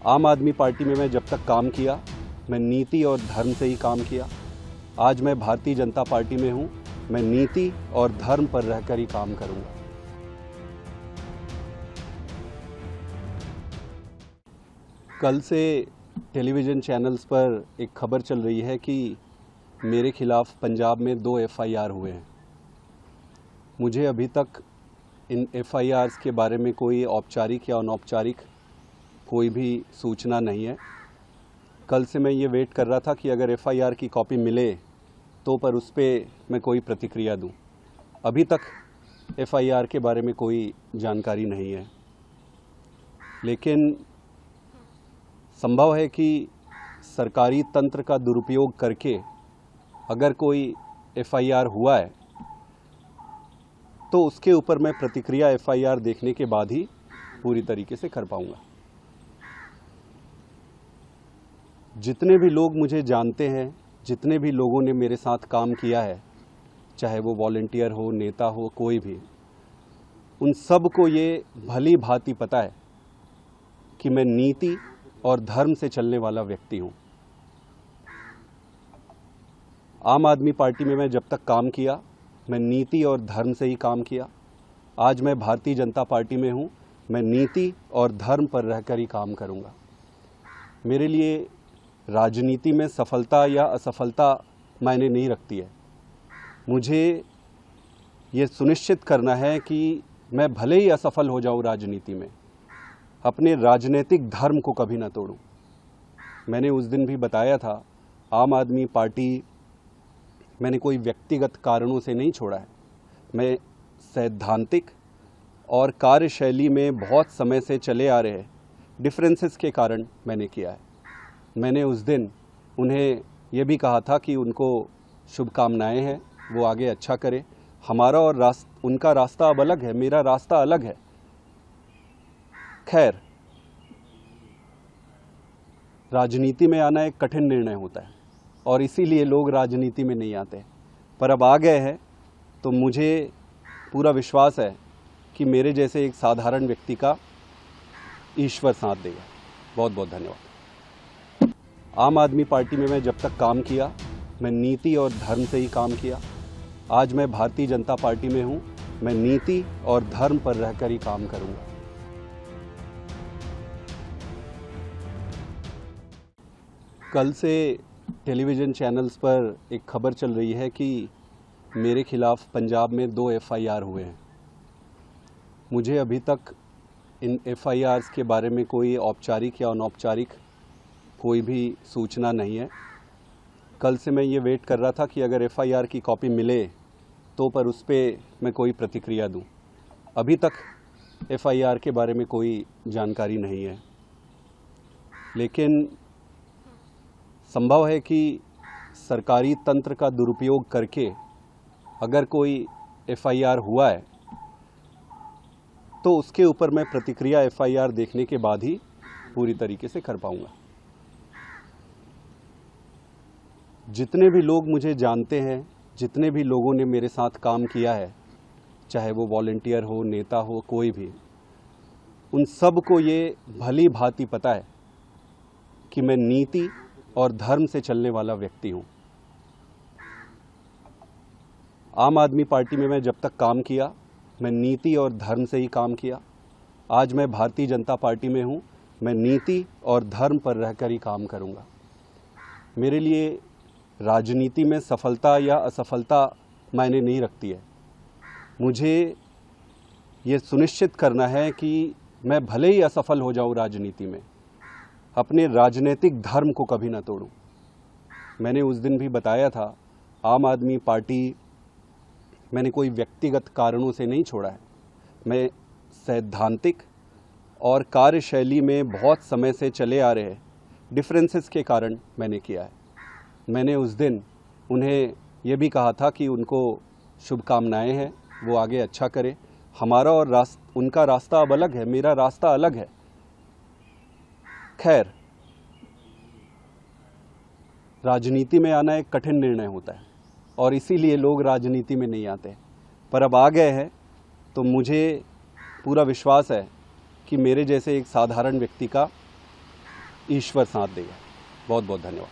आम आदमी पार्टी में मैं जब तक काम किया, मैं नीति और धर्म से ही काम किया। आज मैं भारतीय जनता पार्टी में हूँ, मैं नीति और धर्म पर रहकर ही काम करूँगा। कल से टेलीविज़न चैनल्स पर एक खबर चल रही है कि मेरे खिलाफ़ पंजाब में 2 FIR हुए हैं। मुझे अभी तक इन FIRs के बारे में कोई औपचारिक या अनौपचारिक कोई भी सूचना नहीं है। कल से मैं ये वेट कर रहा था कि अगर FIR की कॉपी मिले तो पर उस पर मैं कोई प्रतिक्रिया दूं। अभी तक FIR के बारे में कोई जानकारी नहीं है, लेकिन संभव है कि सरकारी तंत्र का दुरुपयोग करके अगर कोई FIR हुआ है तो उसके ऊपर मैं प्रतिक्रिया FIR देखने के बाद ही पूरी तरीके से कर पाऊंगा। जितने भी लोग मुझे जानते हैं, जितने भी लोगों ने मेरे साथ काम किया है, चाहे वो वॉलंटियर हो, नेता हो, कोई भी, उन सब को ये भली भांति पता है कि मैं नीति और धर्म से चलने वाला व्यक्ति हूँ। आम आदमी पार्टी में मैं जब तक काम किया, मैं नीति और धर्म से ही काम किया। आज मैं भारतीय जनता पार्टी में हूँ, मैं नीति और धर्म पर रहकर ही काम करूँगा। मेरे लिए राजनीति में सफलता या असफलता मायने नहीं रखती है। मुझे ये सुनिश्चित करना है कि मैं भले ही असफल हो जाऊँ राजनीति में, अपने राजनीतिक धर्म को कभी ना तोड़ूं। मैंने उस दिन भी बताया था, आम आदमी पार्टी मैंने कोई व्यक्तिगत कारणों से नहीं छोड़ा है। मैं सैद्धांतिक और कार्यशैली में बहुत समय से चले आ रहे डिफरेंसेस के कारण मैंने किया है। मैंने उस दिन उन्हें यह भी कहा था कि उनको शुभकामनाएं हैं, वो आगे अच्छा करें। हमारा और उनका रास्ता अब अलग है, मेरा रास्ता अलग है। खैर, राजनीति में आना एक कठिन निर्णय होता है और इसीलिए लोग राजनीति में नहीं आते, पर अब आ गए हैं तो मुझे पूरा विश्वास है कि मेरे जैसे एक साधारण व्यक्ति का ईश्वर साथ देगा। बहुत बहुत धन्यवाद। आम आदमी पार्टी में मैं जब तक काम किया, मैं नीति और धर्म से ही काम किया। आज मैं भारतीय जनता पार्टी में हूँ, मैं नीति और धर्म पर रहकर ही काम करूँगा। कल से टेलीविज़न चैनल्स पर एक खबर चल रही है कि मेरे खिलाफ़ पंजाब में 2 FIR हुए हैं। मुझे अभी तक इन FIRs के बारे में कोई औपचारिक या अनौपचारिक कोई भी सूचना नहीं है। कल से मैं ये वेट कर रहा था कि अगर FIR की कॉपी मिले तो पर उस पर मैं कोई प्रतिक्रिया दूं। अभी तक FIR के बारे में कोई जानकारी नहीं है, लेकिन संभव है कि सरकारी तंत्र का दुरुपयोग करके अगर कोई FIR हुआ है तो उसके ऊपर मैं प्रतिक्रिया FIR देखने के बाद ही पूरी तरीके से कर पाऊंगा। जितने भी लोग मुझे जानते हैं, जितने भी लोगों ने मेरे साथ काम किया है, चाहे वो वॉलंटियर हो, नेता हो, कोई भी, उन सब को ये भली भांति पता है कि मैं नीति और धर्म से चलने वाला व्यक्ति हूँ। आम आदमी पार्टी में मैं जब तक काम किया, मैं नीति और धर्म से ही काम किया। आज मैं भारतीय जनता पार्टी में हूँ, मैं नीति और धर्म पर रहकर ही काम करूँगा। मेरे लिए राजनीति में सफलता या असफलता मायने नहीं रखती है। मुझे ये सुनिश्चित करना है कि मैं भले ही असफल हो जाऊँ राजनीति में, अपने राजनीतिक धर्म को कभी ना तोड़ूं। मैंने उस दिन भी बताया था, आम आदमी पार्टी मैंने कोई व्यक्तिगत कारणों से नहीं छोड़ा है। मैं सैद्धांतिक और कार्यशैली में बहुत समय से चले आ रहे डिफरेंसेस के कारण मैंने किया है। मैंने उस दिन उन्हें यह भी कहा था कि उनको शुभकामनाएं हैं, वो आगे अच्छा करें। हमारा और उनका रास्ता अब अलग है, मेरा रास्ता अलग है। खैर, राजनीति में आना एक कठिन निर्णय होता है और इसीलिए लोग राजनीति में नहीं आते, पर अब आ गए हैं तो मुझे पूरा विश्वास है कि मेरे जैसे एक साधारण व्यक्ति का ईश्वर साथ देगा। बहुत बहुत धन्यवाद।